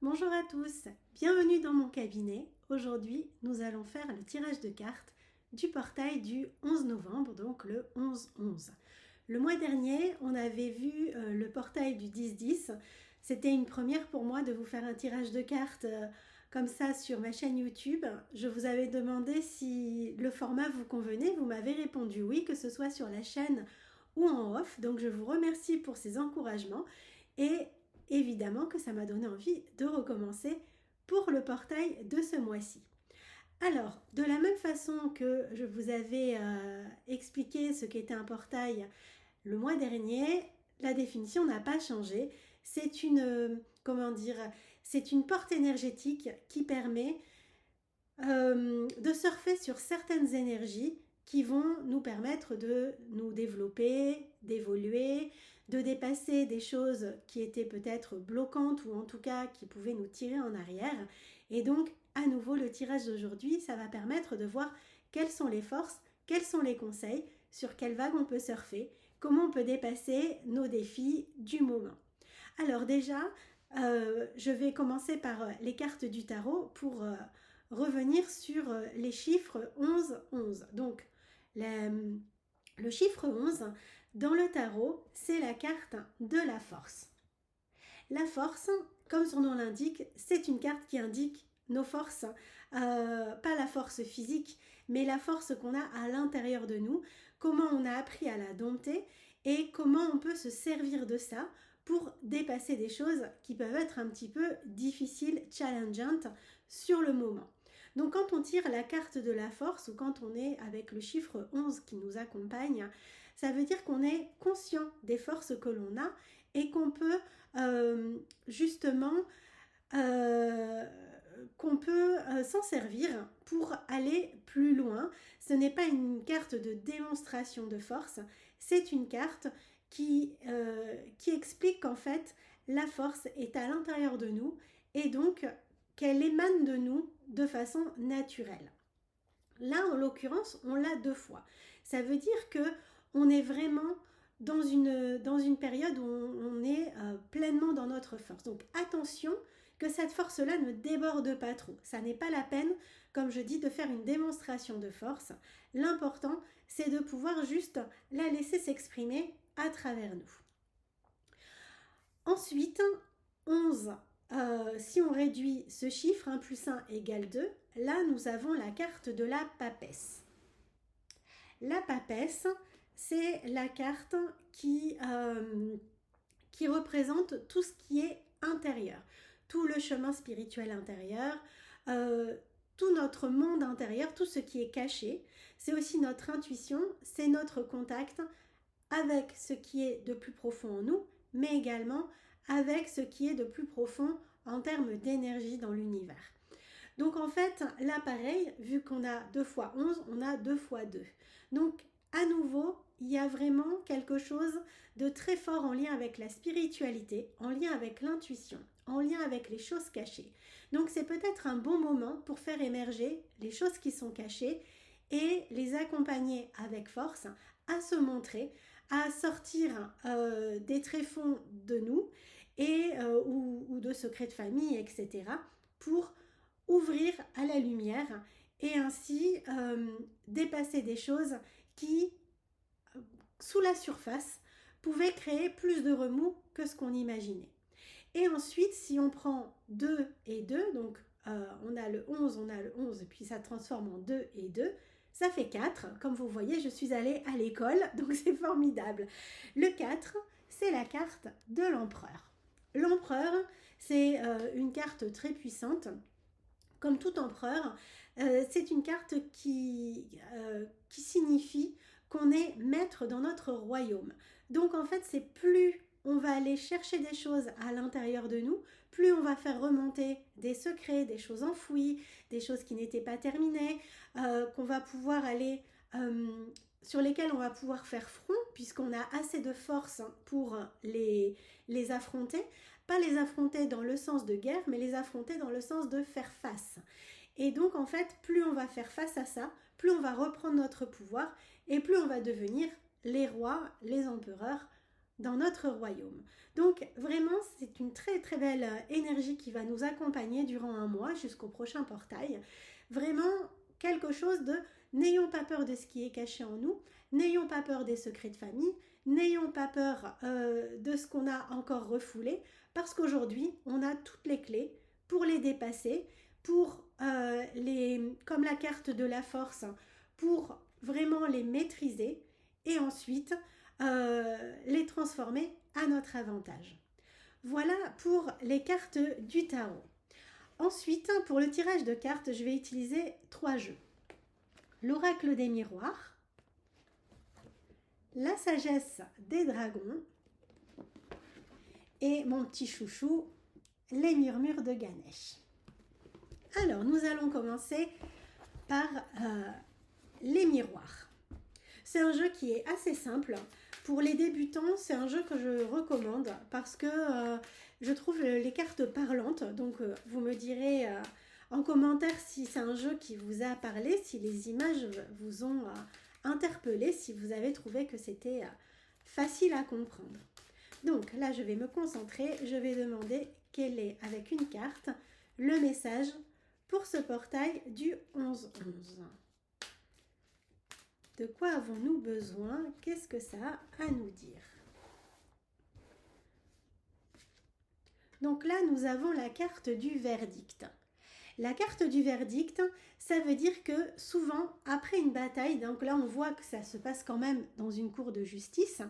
Bonjour à tous, bienvenue dans mon cabinet. Aujourd'hui, nous allons faire le tirage de cartes du portail du 11 novembre, donc le 11-11. Le mois dernier, on avait vu le portail du 10-10. C'était une première pour moi de vous faire un tirage de cartes comme ça sur ma chaîne YouTube. Je vous avais demandé si le format vous convenait. Vous m'avez répondu oui, que ce soit sur la chaîne ou en off. Donc je vous remercie pour ces encouragements et évidemment que ça m'a donné envie de recommencer pour le portail de ce mois-ci. Alors, de la même façon que je vous avais expliqué ce qu'était un portail le mois dernier, la définition n'a pas changé. C'est une, c'est une porte énergétique qui permet de surfer sur certaines énergies qui vont nous permettre de nous développer, d'évoluer, de dépasser des choses qui étaient peut-être bloquantes ou en tout cas qui pouvaient nous tirer en arrière. Et donc, à nouveau, le tirage d'aujourd'hui, ça va permettre de voir quelles sont les forces, quels sont les conseils, sur quelle vague on peut surfer, comment on peut dépasser nos défis du moment. Alors déjà, je vais commencer par les cartes du tarot pour revenir sur les chiffres 11-11. Donc, le chiffre 11, dans le tarot, c'est la carte de la force. La force, comme son nom l'indique, c'est une carte qui indique nos forces, pas la force physique, mais la force qu'on a à l'intérieur de nous, comment on a appris à la dompter et comment on peut se servir de ça pour dépasser des choses qui peuvent être un petit peu difficiles, challengeantes sur le moment. Donc quand on tire la carte de la force ou quand on est avec le chiffre 11 qui nous accompagne, ça veut dire qu'on est conscient des forces que l'on a et qu'on peut justement qu'on peut s'en servir pour aller plus loin. Ce n'est pas une carte de démonstration de force, c'est une carte qui explique qu'en fait la force est à l'intérieur de nous et donc qu'elle émane de nous de façon naturelle. Là, en l'occurrence, on l'a deux fois. Ça veut dire que on est vraiment dans une période où on est pleinement dans notre force. Donc attention que cette force-là ne déborde pas trop. Ça n'est pas la peine, comme je dis, de faire une démonstration de force. L'important, c'est de pouvoir juste la laisser s'exprimer à travers nous. Ensuite, 11, si on réduit ce chiffre, 1 plus 1 égale 2, là nous avons la carte de la papesse. La papesse, c'est la carte qui représente tout ce qui est intérieur, tout le chemin spirituel intérieur, tout notre monde intérieur, tout ce qui est caché. C'est aussi notre intuition, c'est notre contact avec ce qui est de plus profond en nous, mais également avec ce qui est de plus profond en termes d'énergie dans l'univers. Donc en fait, là pareil, vu qu'on a 2 fois 11, on a 2 fois 2. Donc à nouveau, il y a vraiment quelque chose de très fort en lien avec la spiritualité, en lien avec l'intuition, en lien avec les choses cachées. Donc c'est peut-être un bon moment pour faire émerger les choses qui sont cachées et les accompagner avec force à se montrer, à sortir des tréfonds de nous et, ou de secrets de famille, etc. pour ouvrir à la lumière et ainsi dépasser des choses qui, sous la surface, pouvaient créer plus de remous que ce qu'on imaginait. Et ensuite, si on prend 2 et 2, donc on a le 11, et puis ça transforme en 2 et 2, ça fait 4. Comme vous voyez, je suis allée à l'école, donc c'est formidable. Le 4, c'est la carte de l'empereur. L'empereur, c'est une carte très puissante. Comme tout empereur, c'est une carte qui signifie qu'on est maître dans notre royaume. Donc en fait, c'est plus on va aller chercher des choses à l'intérieur de nous, plus on va faire remonter des secrets, des choses enfouies, des choses qui n'étaient pas terminées, qu'on va pouvoir aller, sur lesquelles on va pouvoir faire front, puisqu'on a assez de force pour les affronter. Pas les affronter dans le sens de guerre, mais les affronter dans le sens de faire face. Et donc en fait, plus on va faire face à ça, plus on va reprendre notre pouvoir et plus on va devenir les rois, les empereurs dans notre royaume. Donc vraiment, c'est une très très belle énergie qui va nous accompagner durant un mois jusqu'au prochain portail. Vraiment quelque chose de n'ayons pas peur de ce qui est caché en nous, n'ayons pas peur des secrets de famille, n'ayons pas peur de ce qu'on a encore refoulé, parce qu'aujourd'hui, on a toutes les clés pour les dépasser, pour comme la carte de la force, pour vraiment les maîtriser et ensuite les transformer à notre avantage. Voilà pour les cartes du tarot. Ensuite, pour le tirage de cartes, je vais utiliser 3 jeux. L'oracle des miroirs, la sagesse des dragons et mon petit chouchou, les murmures de Ganesh. Alors, nous allons commencer par les miroirs. C'est un jeu qui est assez simple. Pour les débutants, c'est un jeu que je recommande parce que je trouve les cartes parlantes. Donc, vous me direz en commentaire si c'est un jeu qui vous a parlé, si les images vous ont interpellé, si vous avez trouvé que c'était facile à comprendre. Donc là, je vais me concentrer. Je vais demander quel est, avec une carte, le message pour ce portail du 11-11. De quoi avons-nous besoin? Qu'est-ce que ça a à nous dire? Donc là, nous avons la carte du verdict. La carte du verdict, ça veut dire que souvent, après une bataille, donc là, on voit que ça se passe quand même dans une cour de justice.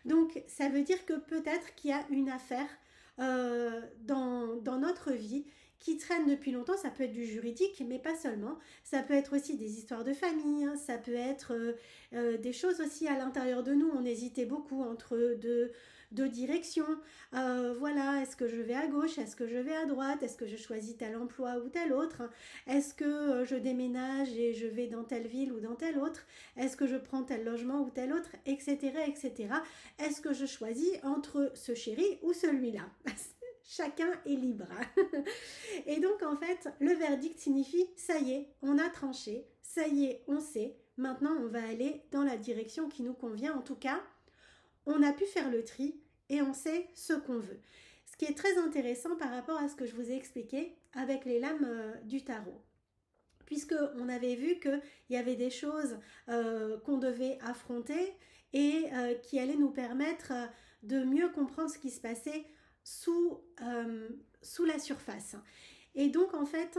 Donc, ça veut dire que peut-être qu'il y a une affaire dans notre vie qui traîne depuis longtemps. Ça peut être du juridique, mais pas seulement. Ça peut être aussi des histoires de famille, hein. Ça peut être des choses aussi à l'intérieur de nous. On hésitait beaucoup entre deux directions. Voilà, est-ce que je vais à gauche? Est-ce que je vais à droite? Est-ce que je choisis tel emploi ou tel autre? Est-ce que je déménage et je vais dans telle ville ou dans telle autre? Est-ce que je prends tel logement ou tel autre? Etc. etc. Est-ce que je choisis entre ce chéri ou celui-là? Chacun est libre. Et donc, en fait, le verdict signifie, ça y est, on a tranché, ça y est, on sait, maintenant on va aller dans la direction qui nous convient. En tout cas, on a pu faire le tri et on sait ce qu'on veut. Ce qui est très intéressant par rapport à ce que je vous ai expliqué avec les lames du tarot. Puisqu'on avait vu qu'il y avait des choses qu'on devait affronter et qui allaient nous permettre de mieux comprendre ce qui se passait sous la surface. Et donc en fait,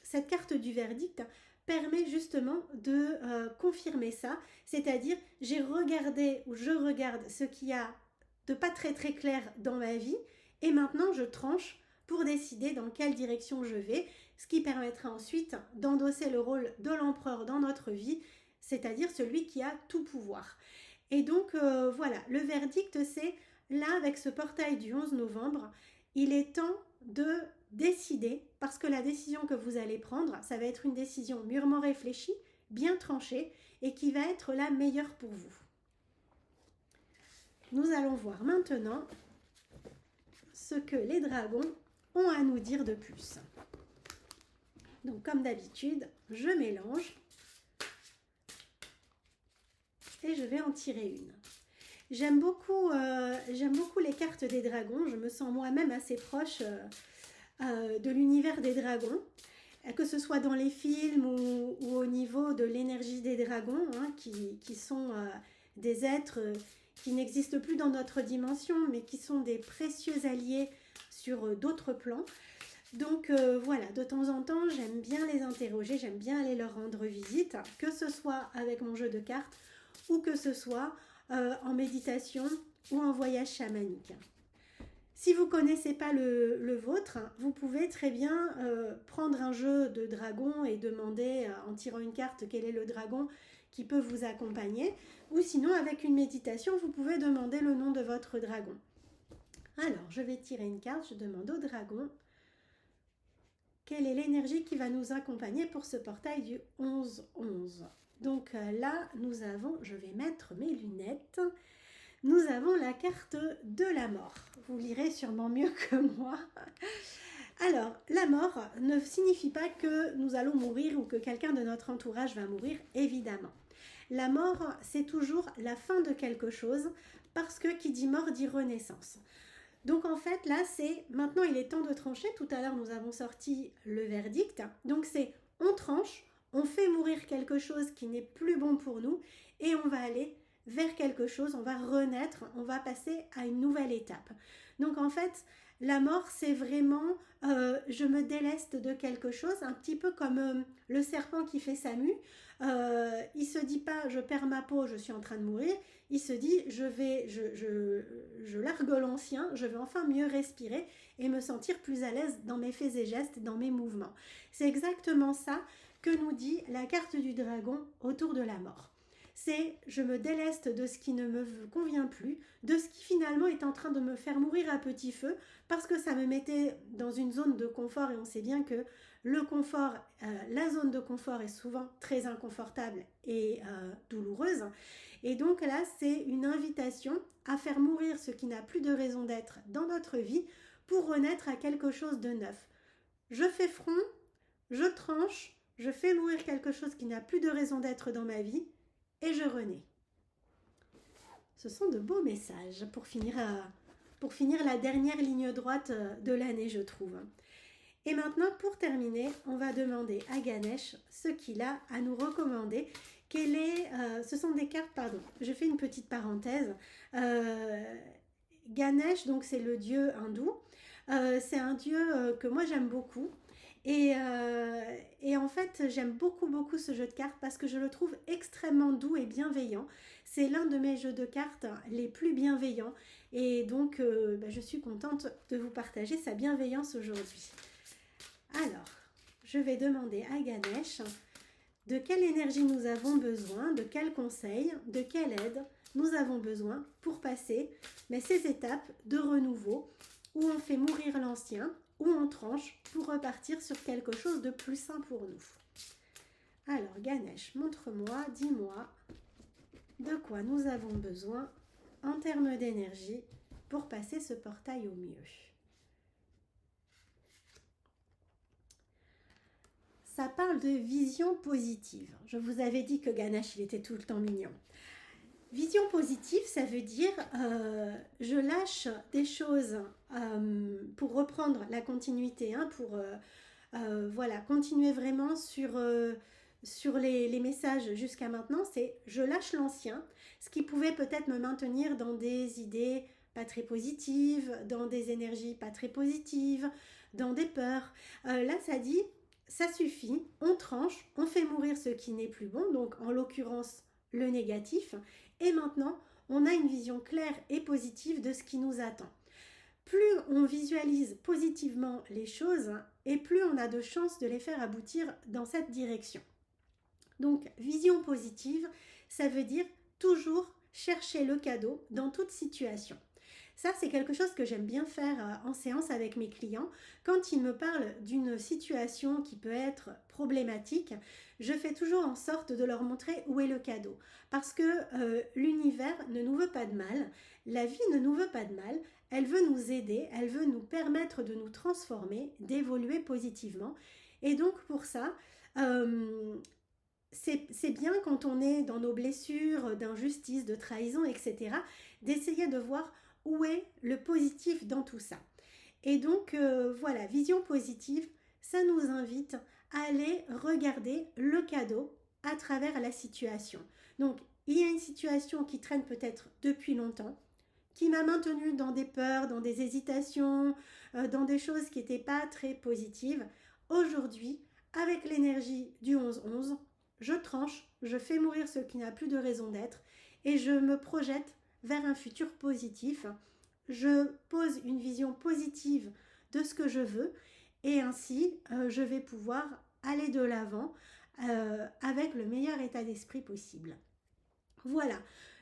cette carte du verdict permet justement de confirmer ça, c'est-à-dire j'ai regardé ou je regarde ce qu'il y a de pas très très clair dans ma vie et maintenant je tranche pour décider dans quelle direction je vais, ce qui permettra ensuite d'endosser le rôle de l'empereur dans notre vie, c'est-à-dire celui qui a tout pouvoir. Et donc voilà, le verdict c'est là, avec ce portail du 11 novembre, il est temps de décider, parce que la décision que vous allez prendre, ça va être une décision mûrement réfléchie, bien tranchée, et qui va être la meilleure pour vous. Nous allons voir maintenant ce que les dragons ont à nous dire de plus. Donc, comme d'habitude, je mélange et je vais en tirer une. J'aime beaucoup les cartes des dragons. Je me sens moi-même assez proche de l'univers des dragons, que ce soit dans les films ou au niveau de l'énergie des dragons, hein, qui sont des êtres qui n'existent plus dans notre dimension, mais qui sont des précieux alliés sur d'autres plans. Donc voilà, de temps en temps, j'aime bien les interroger, j'aime bien aller leur rendre visite, que ce soit avec mon jeu de cartes ou que ce soit en méditation ou en voyage chamanique. Si vous ne connaissez pas le vôtre, vous pouvez très bien prendre un jeu de dragon et demander en tirant une carte quel est le dragon qui peut vous accompagner. Ou sinon, avec une méditation, vous pouvez demander le nom de votre dragon. Alors, je vais tirer une carte, je demande au dragon quelle est l'énergie qui va nous accompagner pour ce portail du 11-11. Donc là, nous avons, je vais mettre mes lunettes, nous avons la carte de la mort. Vous lirez sûrement mieux que moi. Alors, la mort ne signifie pas que nous allons mourir ou que quelqu'un de notre entourage va mourir, évidemment. La mort, c'est toujours la fin de quelque chose parce que qui dit mort dit renaissance. Donc en fait là c'est maintenant il est temps de trancher. Tout à l'heure nous avons sorti le verdict. Donc c'est on tranche, on fait mourir quelque chose qui n'est plus bon pour nous et on va aller vers quelque chose, on va renaître, on va passer à une nouvelle étape. Donc en fait la mort c'est vraiment je me déleste de quelque chose, un petit peu comme le serpent qui fait sa mue. Il se dit pas je perds ma peau, je suis en train de mourir. Il se dit je largue l'ancien, je vais enfin mieux respirer et me sentir plus à l'aise dans mes faits et gestes, dans mes mouvements. C'est exactement ça que nous dit la carte du dragon autour de la mort. C'est je me déleste de ce qui ne me convient plus, de ce qui finalement est en train de me faire mourir à petit feu parce que ça me mettait dans une zone de confort et on sait bien que le confort, la zone de confort est souvent très inconfortable et douloureuse. Et donc là, c'est une invitation à faire mourir ce qui n'a plus de raison d'être dans notre vie pour renaître à quelque chose de neuf. Je fais front, je tranche, je fais mourir quelque chose qui n'a plus de raison d'être dans ma vie et je renais. Ce sont de beaux messages pour finir la dernière ligne droite de l'année, je trouve. Et maintenant, pour terminer, on va demander à Ganesh ce qu'il a à nous recommander. Ce sont des cartes, pardon, je fais une petite parenthèse. Ganesh, donc c'est le dieu hindou. C'est un dieu que moi j'aime beaucoup. Et en fait, j'aime beaucoup ce jeu de cartes parce que je le trouve extrêmement doux et bienveillant. C'est l'un de mes jeux de cartes les plus bienveillants. Et donc, je suis contente de vous partager sa bienveillance aujourd'hui. Alors, je vais demander à Ganesh de quelle énergie nous avons besoin, de quels conseils, de quelle aide nous avons besoin pour passer ces étapes de renouveau où on fait mourir l'ancien, où on tranche pour repartir sur quelque chose de plus sain pour nous. Alors Ganesh, montre-moi, dis-moi de quoi nous avons besoin en termes d'énergie pour passer ce portail au mieux. Ça parle de vision positive. Je vous avais dit que Ganesh, il était tout le temps mignon. Vision positive, ça veut dire je lâche des choses pour reprendre la continuité, pour continuer vraiment sur les messages jusqu'à maintenant. C'est je lâche l'ancien, ce qui pouvait peut-être me maintenir dans des idées pas très positives, dans des énergies pas très positives, dans des peurs. Là, ça dit ça suffit, on tranche, on fait mourir ce qui n'est plus bon, donc en l'occurrence le négatif, et maintenant on a une vision claire et positive de ce qui nous attend. Plus on visualise positivement les choses, et plus on a de chances de les faire aboutir dans cette direction. Donc vision positive, ça veut dire toujours chercher le cadeau dans toute situation. Ça, c'est quelque chose que j'aime bien faire en séance avec mes clients. Quand ils me parlent d'une situation qui peut être problématique, je fais toujours en sorte de leur montrer où est le cadeau. Parce que l'univers ne nous veut pas de mal, la vie ne nous veut pas de mal, elle veut nous aider, elle veut nous permettre de nous transformer, d'évoluer positivement. Et donc pour ça, c'est bien quand on est dans nos blessures d'injustice, de trahison, etc., d'essayer de voir où est le positif dans tout ça. Et donc, vision positive, ça nous invite à aller regarder le cadeau à travers la situation. Donc, il y a une situation qui traîne peut-être depuis longtemps, qui m'a maintenue dans des peurs, dans des hésitations, dans des choses qui n'étaient pas très positives. Aujourd'hui, avec l'énergie du 11-11, je tranche, je fais mourir ce qui n'a plus de raison d'être et je me projette vers un futur positif. Je pose une vision positive de ce que je veux et ainsi je vais pouvoir aller de l'avant avec le meilleur état d'esprit possible. Voilà,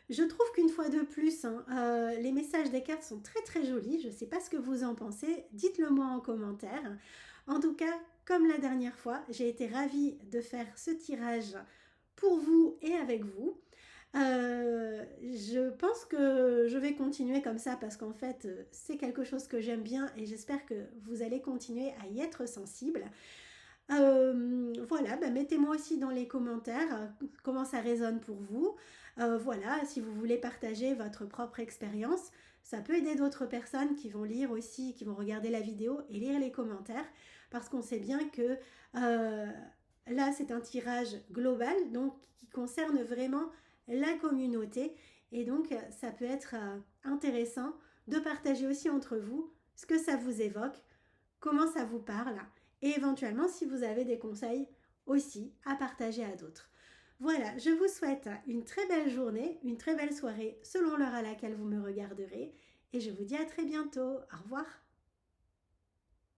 je trouve qu'une fois de plus, les messages des cartes sont très jolis. Je ne sais pas ce que vous en pensez, dites-le moi en commentaire. En tout cas, comme la dernière fois, j'ai été ravie de faire ce tirage pour vous et avec vous. Je pense que je vais continuer comme ça parce qu'en fait c'est quelque chose que j'aime bien et j'espère que vous allez continuer à y être sensible. Mettez-moi aussi dans les commentaires comment ça résonne pour vous. Voilà, si vous voulez partager votre propre expérience, ça peut aider d'autres personnes qui vont lire aussi, qui vont regarder la vidéo et lire les commentaires, parce qu'on sait bien que là, c'est un tirage global, donc qui concerne vraiment la communauté. Et donc, ça peut être intéressant de partager aussi entre vous ce que ça vous évoque, comment ça vous parle, et éventuellement si vous avez des conseils aussi à partager à d'autres. Voilà, je vous souhaite une très belle journée, une très belle soirée selon l'heure à laquelle vous me regarderez, et je vous dis à très bientôt. Au revoir.